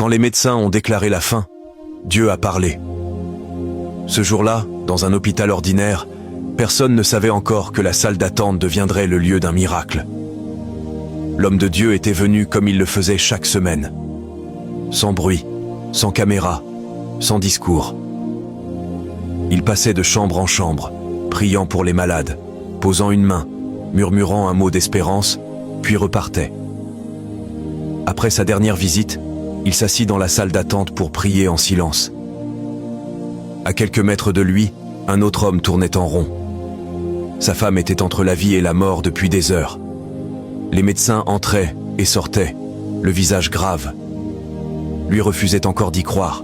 Quand les médecins ont déclaré la fin, Dieu a parlé. Ce jour-là, dans un hôpital ordinaire, personne ne savait encore que la salle d'attente deviendrait le lieu d'un miracle. L'homme de Dieu était venu comme il le faisait chaque semaine. Sans bruit, sans caméra, sans discours. Il passait de chambre en chambre, priant pour les malades, posant une main, murmurant un mot d'espérance, puis repartait. Après sa dernière visite, il s'assit dans la salle d'attente pour prier en silence. À quelques mètres de lui, un autre homme tournait en rond. Sa femme était entre la vie et la mort depuis des heures. Les médecins entraient et sortaient, le visage grave. Lui refusait encore d'y croire.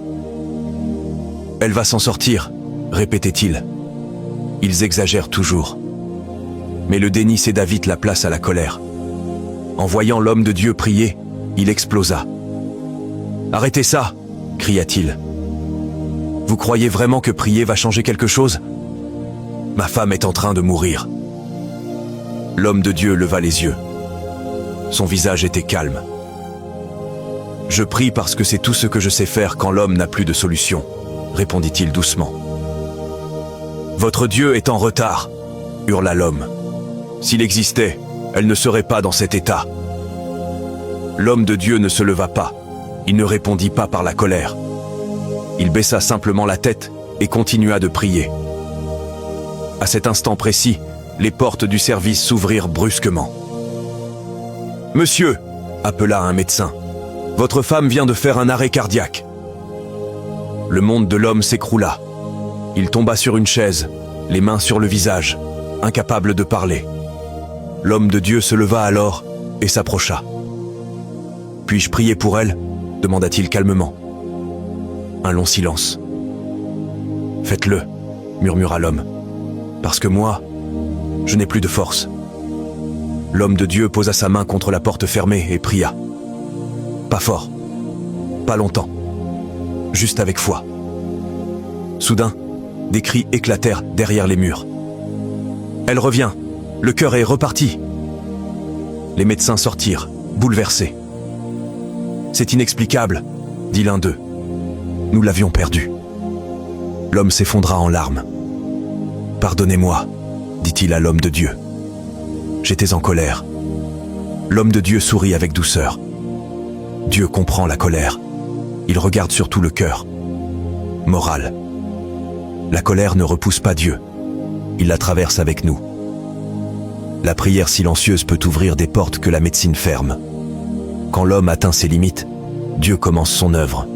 « Elle va s'en sortir », répétait-il. Ils exagèrent toujours. Mais le déni céda vite la place à la colère. En voyant l'homme de Dieu prier, il explosa. « Arrêtez ça !» cria-t-il. « Vous croyez vraiment que prier va changer quelque chose ? Ma femme est en train de mourir. » L'homme de Dieu leva les yeux. Son visage était calme. « Je prie parce que c'est tout ce que je sais faire quand l'homme n'a plus de solution, » répondit-il doucement. « Votre Dieu est en retard, » hurla l'homme. « S'il existait, elle ne serait pas dans cet état. » L'homme de Dieu ne se leva pas. Il ne répondit pas par la colère. Il baissa simplement la tête et continua de prier. À cet instant précis, les portes du service s'ouvrirent brusquement. « Monsieur !» appela un médecin. « Votre femme vient de faire un arrêt cardiaque. » Le monde de l'homme s'écroula. Il tomba sur une chaise, les mains sur le visage, incapable de parler. L'homme de Dieu se leva alors et s'approcha. « Puis-je prier pour elle ?» demanda-t-il calmement. Un long silence. « Faites-le » murmura l'homme. « Parce que moi, je n'ai plus de force. » L'homme de Dieu posa sa main contre la porte fermée et pria. Pas fort, pas longtemps, juste avec foi. Soudain, des cris éclatèrent derrière les murs. « Elle revient, le cœur est reparti !» Les médecins sortirent, bouleversés. « C'est inexplicable, » dit l'un d'eux. « Nous l'avions perdue. » L'homme s'effondra en larmes. « Pardonnez-moi, » dit-il à l'homme de Dieu. J'étais en colère. L'homme de Dieu sourit avec douceur. Dieu comprend la colère. Il regarde surtout le cœur. Morale. La colère ne repousse pas Dieu. Il la traverse avec nous. La prière silencieuse peut ouvrir des portes que la médecine ferme. Quand l'homme atteint ses limites, Dieu commence son œuvre.